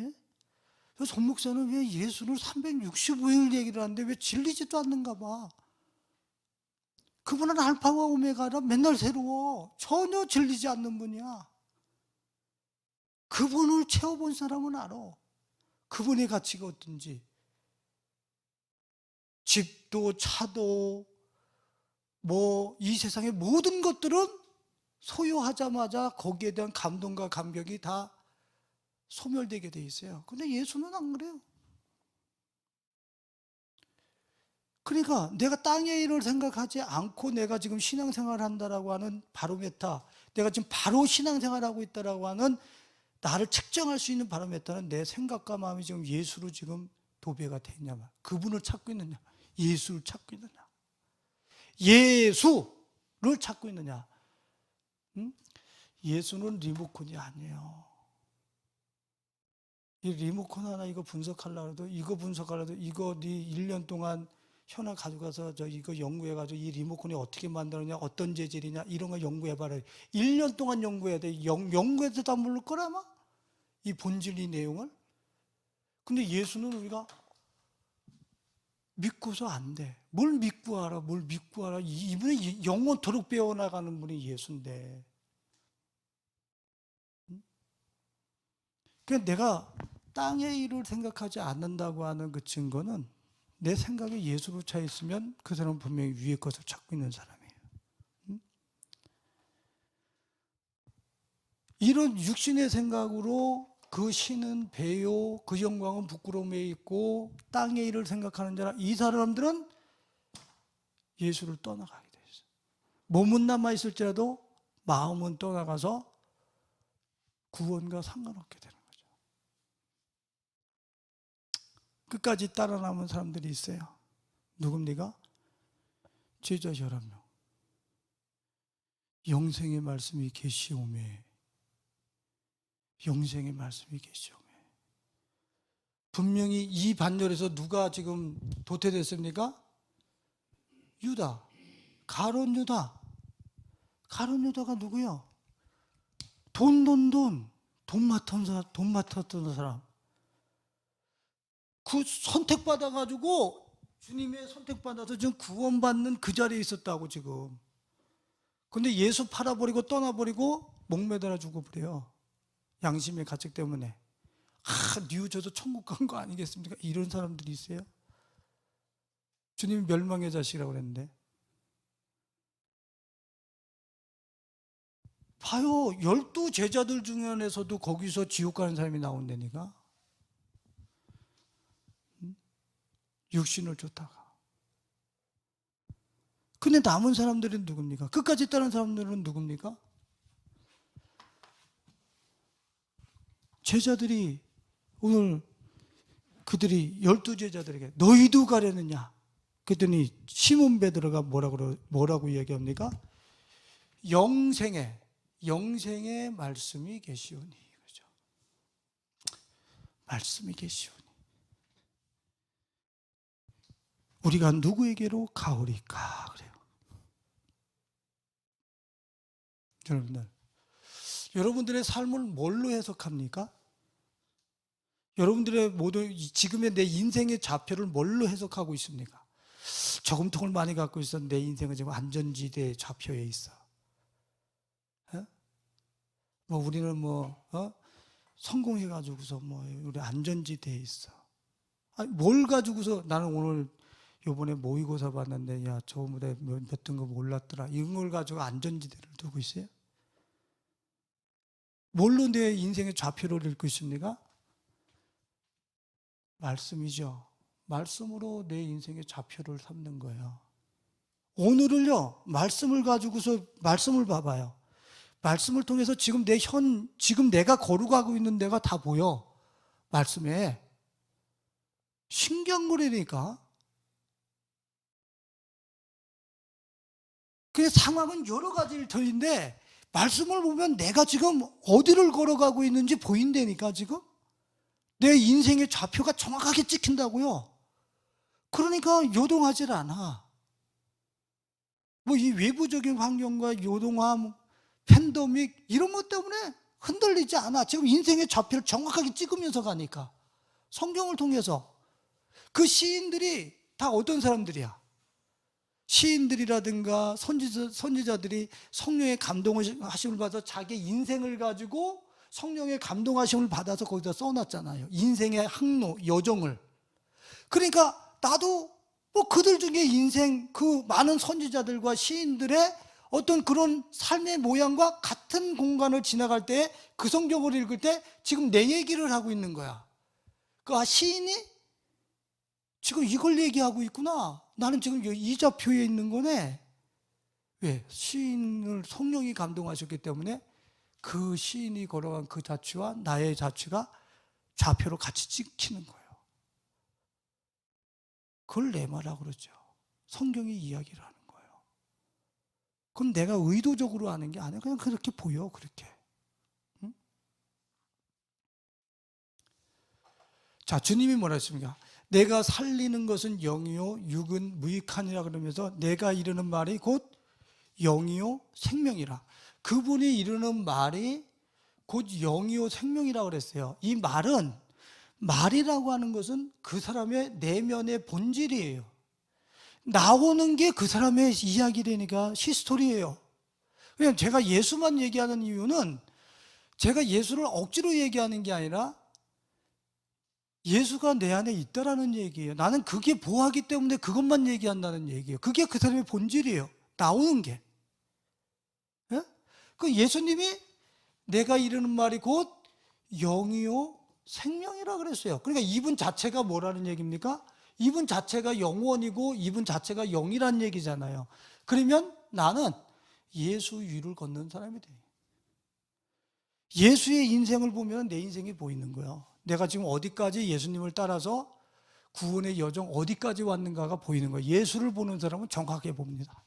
예? 전 목사는 왜 예수를 365일 얘기를 하는데 왜 질리지도 않는가 봐. 그분은 알파와 오메가라, 맨날 새로워. 전혀 질리지 않는 분이야. 그분을 채워본 사람은 알아. 그분의 가치가 어떤지. 집도 차도 이 세상의 모든 것들은 소유하자마자 거기에 대한 감동과 감격이 다 소멸되게 돼 있어요. 근데 예수는 안 그래요. 그러니까 내가 땅의 일을 생각하지 않고 내가 지금 신앙생활을 한다라고 하는 바로메타, 내가 지금 바로 신앙생활하고 있다라고 하는 나를 측정할 수 있는 바로메타는 내 생각과 마음이 지금 예수로 지금 도배가 돼 있냐, 그분을 찾고 있느냐, 예수를 찾고 있느냐, 예수를 찾고 있느냐. 예수는 리모컨이 아니에요. 이 리모컨 하나 이거 분석하려고 해도, 이거 분석하려고 해도, 이거 네 1년 동안 현아 가져가서 이거 연구해가지고 이 리모컨이 어떻게 만드느냐, 어떤 재질이냐, 이런 거 연구해봐라. 1년 동안 연구해야 돼. 연구해서 다 모를 거라마? 이 본질, 이 내용을. 근데 예수는 우리가 믿고서 안 돼. 뭘 믿고 알아, 뭘 믿고 알아. 이분이 영원토록 배워나가는 분이 예수인데. 그러니까 내가 땅의 일을 생각하지 않는다고 하는 그 증거는 내 생각에 예수로 차 있으면 그 사람은 분명히 위의 것을 찾고 있는 사람이에요. 이런 육신의 생각으로 그 신은 배요, 그 영광은 부끄러움에 있고 땅의 일을 생각하는 자라, 이 사람들은 예수를 떠나가게 돼 있어요. 몸은 남아있을지라도 마음은 떠나가서 구원과 상관없게 되는 거죠. 끝까지 따라 남은 사람들이 있어요. 누굽니까? 제자 11명. 영생의 말씀이 계시오매. 영생의 말씀이 계시오매. 분명히 이 반열에서 누가 지금 도태됐습니까? 유다. 가룟 유다. 가룟 유다가 누구요? 돈 맡았던 사람. 그 선택받아가지고 주님의 선택받아서 지금 구원받는 그 자리에 있었다고 지금. 근데 예수 팔아버리고 떠나버리고 목매달아 죽어버려요. 양심의 가책 때문에. 뉘우쳐서 천국 간 거 아니겠습니까? 이런 사람들이 있어요. 주님이 멸망의 자식이라고 그랬는데. 봐요. 12 제자들 중에서도 거기서 지옥 가는 사람이 나온다니까. 육신을 쫓다가. 근데 남은 사람들은 누굽니까? 끝까지 따른 사람들은 누굽니까? 제자들이 오늘 그들이 12 제자들에게 너희도 가려느냐? 그랬더니 시몬 베드로가 뭐라고 이야기합니까? 영생의 말씀이 계시오니. 그렇죠? 말씀이 계시오니. 우리가 누구에게로 가오리까? 그래요. 여러분들의 삶을 뭘로 해석합니까? 여러분들의 모든 지금의 내 인생의 좌표를 뭘로 해석하고 있습니까? 저금통을 많이 갖고 있어. 내 인생은 지금 안전지대 좌표에 있어. 우리는 성공해가지고서 우리 안전지대에 있어. 뭘 가지고서 나는 오늘 요번에 모의고사 봤는데 야 저번에 몇 등급 올랐더라, 이런 걸 가지고 안전지대를 두고 있어요? 뭘로 내 인생의 좌표를 읽고 있습니까? 말씀이죠. 말씀으로 내 인생의 좌표를 삼는 거예요. 오늘을요, 말씀을 가지고서 말씀을 봐봐요. 말씀을 통해서 지금 지금 내가 걸어가고 있는 데가 다 보여. 말씀에. 신기한 거라니까. 그 상황은 여러 가지일 터인데, 말씀을 보면 내가 지금 어디를 걸어가고 있는지 보인다니까, 지금. 내 인생의 좌표가 정확하게 찍힌다고요. 그러니까 요동하질 않아. 뭐 이 외부적인 환경과 요동함, 팬데믹 이런 것 때문에 흔들리지 않아. 지금 인생의 좌표를 정확하게 찍으면서 가니까. 성경을 통해서. 그 시인들이 다 어떤 사람들이야? 시인들이라든가 선지자들이 성령의 감동하심을 받아서 자기 인생을 가지고 성령의 감동하심을 받아서 거기다 써놨잖아요. 인생의 항로, 여정을. 그러니까 나도 뭐 그들 중에 인생, 그 많은 선지자들과 시인들의 어떤 그런 삶의 모양과 같은 공간을 지나갈 때 그 성경을 읽을 때 지금 내 얘기를 하고 있는 거야. 그 시인이 지금 이걸 얘기하고 있구나. 나는 지금 이 좌표에 있는 거네. 왜? 시인을 성령이 감동하셨기 때문에 그 시인이 걸어간 그 좌표와 나의 좌표로 같이 찍히는 거예요. 그걸 레마라고 그러죠. 성경이 이야기를 하는 거예요. 그건 내가 의도적으로 하는 게 아니야. 그냥 그렇게 보여, 그렇게. 응? 자, 주님이 뭐라 했습니까? 내가 살리는 것은 영이요 육은 무익하니라 그러면서 내가 이르는 말이 곧 영이요 생명이라. 그분이 이르는 말이 곧 영이요 생명이라 그랬어요. 이 말이라고 하는 것은 그 사람의 내면의 본질이에요. 나오는 게 그 사람의 이야기라니까, 히스토리예요. 그냥 제가 예수만 얘기하는 이유는 제가 예수를 억지로 얘기하는 게 아니라 예수가 내 안에 있다라는 얘기예요. 나는 그게 보하기 때문에 그것만 얘기한다는 얘기예요. 그게 그 사람의 본질이에요. 나오는 게. 예? 그 예수님이 내가 이르는 말이 곧 영이요 생명이라 그랬어요. 그러니까 이분 자체가 뭐라는 얘기입니까? 이분 자체가 영원이고 이분 자체가 영이란 얘기잖아요. 그러면 나는 예수 위를 걷는 사람이 돼. 예수의 인생을 보면 내 인생이 보이는 거예요. 내가 지금 어디까지 예수님을 따라서 구원의 여정 어디까지 왔는가가 보이는 거예요. 예수를 보는 사람은 정확하게 봅니다.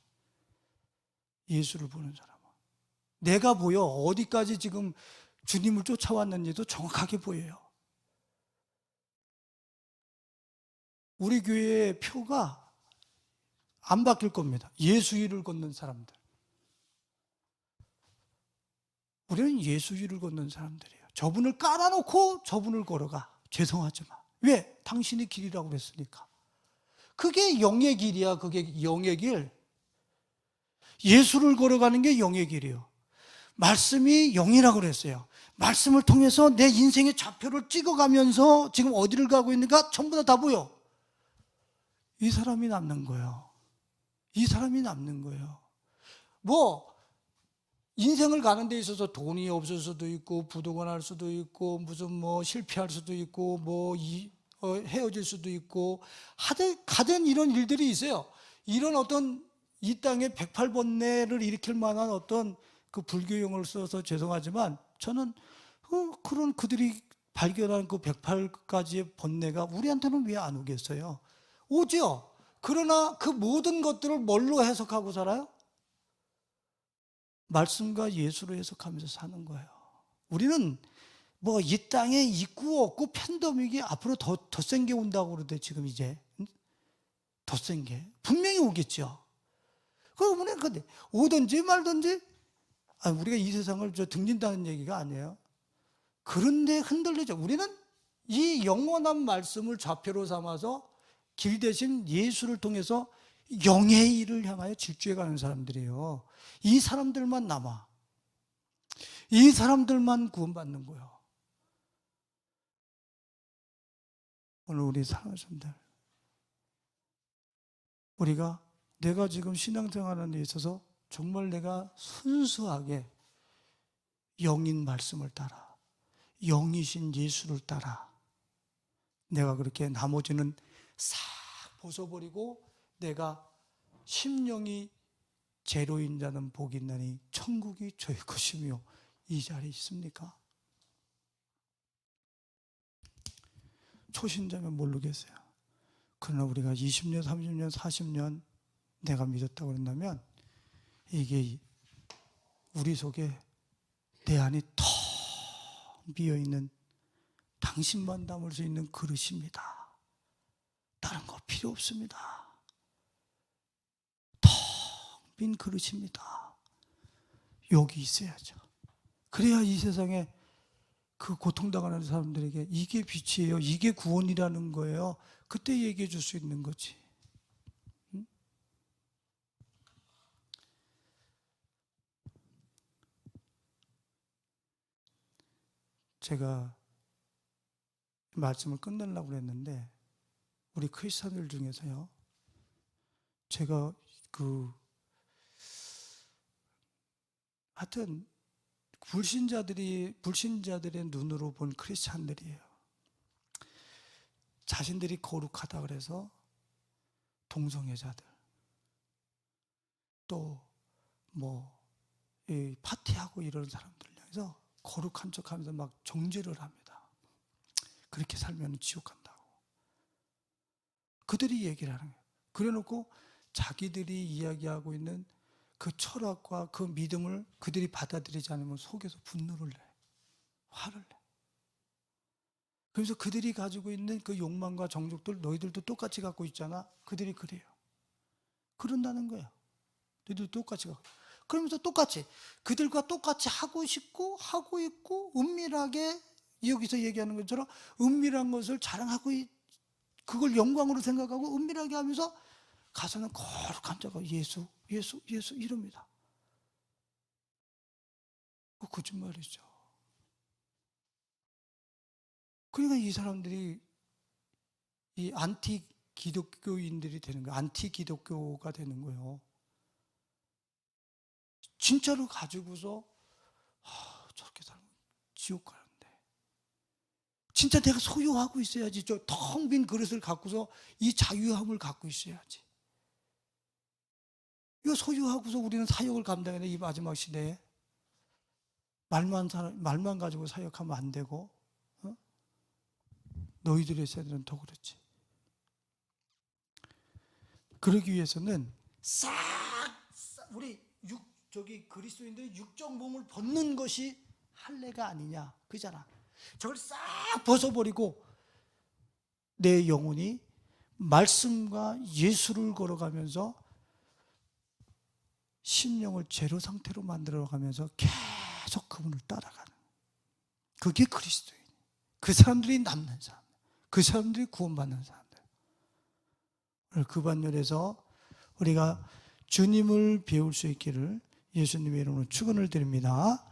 예수를 보는 사람은. 내가 보여. 어디까지 지금 주님을 쫓아왔는지도 정확하게 보여요. 우리 교회의 표가 안 바뀔 겁니다. 예수 위를 걷는 사람들. 우리는 예수 위를 걷는 사람들이에요. 저분을 깔아놓고 저분을 걸어가. 죄송하지만. 왜? 당신이 길이라고 그랬으니까. 그게 영의 길이야. 그게 영의 길. 예수를 걸어가는 게 영의 길이에요. 말씀이 영이라고 그랬어요. 말씀을 통해서 내 인생의 좌표를 찍어가면서 지금 어디를 가고 있는가 전부 다 보여. 이 사람이 남는 거예요. 이 사람이 남는 거예요. 뭐 인생을 가는 데 있어서 돈이 없을 수도 있고 부도가 날 수도 있고 무슨 뭐 실패할 수도 있고 뭐 헤어질 수도 있고 하든 이런 일들이 있어요. 이런 어떤 이 땅에 108번뇌를 일으킬 만한 어떤 그 불교용어를 써서 죄송하지만 저는 그런 그들이 발견한 그 108가지의 번뇌가 우리한테는 왜 안 오겠어요? 오죠. 그러나 그 모든 것들을 뭘로 해석하고 살아요? 말씀과 예수로 해석하면서 사는 거예요. 우리는 뭐 이 땅에 있고 없고 팬데믹이 앞으로 더 센 게 온다고 그러대. 지금 이제 더 센 게 분명히 오겠죠. 그러면 근데 오든지 말든지 우리가 이 세상을 등진다는 얘기가 아니에요. 그런데 흔들리죠. 우리는 이 영원한 말씀을 좌표로 삼아서 길 대신 예수를 통해서 영의 일을 향하여 질주해 가는 사람들이에요. 이 사람들만 남아. 이 사람들만 구원받는 거예요. 오늘 우리 사랑하는 사람들, 우리가 내가 지금 신앙생활하는 데 있어서 정말 내가 순수하게 영인 말씀을 따라 영이신 예수를 따라 내가 그렇게 나머지는 싹 벗어버리고 내가 심령이 제로인 자는 복이 있나니 천국이 저의 것이며 이 자리에 있습니까? 초신자면 모르겠어요. 그러나 우리가 20년, 30년, 40년 내가 믿었다고 그런다면 이게 우리 속에 내 안이 텅 비어있는 당신만 담을 수 있는 그릇입니다. 다른 거 필요 없습니다. 텅 빈 그릇입니다. 여기 있어야죠. 그래야 이 세상에 그 고통당하는 사람들에게 이게 빛이에요, 이게 구원이라는 거예요. 그때 얘기해 줄 수 있는 거지. 응? 제가 말씀을 끝내려고 그랬는데 우리 크리스찬들 중에서요, 제가 하여튼 불신자들의 눈으로 본 크리스찬들이에요. 자신들이 거룩하다 그래서 동성애자들, 또 파티하고 이런 사람들 향해서 거룩한 척하면서 막 정죄를 합니다. 그렇게 살면 지옥 간다고. 그들이 얘기를 하는 거예요. 그래놓고 자기들이 이야기하고 있는 그 철학과 그 믿음을 그들이 받아들이지 않으면 속에서 분노를 내, 화를 내. 그래서 그들이 가지고 있는 그 욕망과 정욕들 너희들도 똑같이 갖고 있잖아. 그들이 그래요. 그런다는 거야. 너희들도 똑같이 갖고. 그러면서 똑같이 그들과 똑같이 하고 싶고 하고 있고, 은밀하게 여기서 얘기하는 것처럼 은밀한 것을 자랑하고 그걸 영광으로 생각하고 은밀하게 하면서 가서는 거룩한 자가 예수 이럽니다. 그거 거짓말이죠. 그러니까 이 사람들이 이 안티 기독교인들이 되는 거예요. 안티 기독교가 되는 거예요. 진짜로 가지고서 저렇게 살면 지옥 가는데, 진짜 내가 소유하고 있어야지. 저 텅 빈 그릇을 갖고서 이 자유함을 갖고 있어야지. 이거 소유하고서 우리는 사역을 감당해야 돼. 이 마지막 시대에 말만 가지고 사역하면 안 되고, 너희들의 세대는 더 그렇지. 그러기 위해서는 우리 그리스도인들의 육적 몸을 벗는 것이 할례가 아니냐, 그잖아. 저걸 싹 벗어버리고 내 영혼이 말씀과 예수를 걸어가면서 심령을 제로 상태로 만들어가면서 계속 그분을 따라가는, 그게 그리스도인. 그 사람들이 남는 사람, 그 사람들이 구원받는 사람들. 오늘 그 반열에서 우리가 주님을 배울 수 있기를 예수님의 이름으로 축원을 드립니다.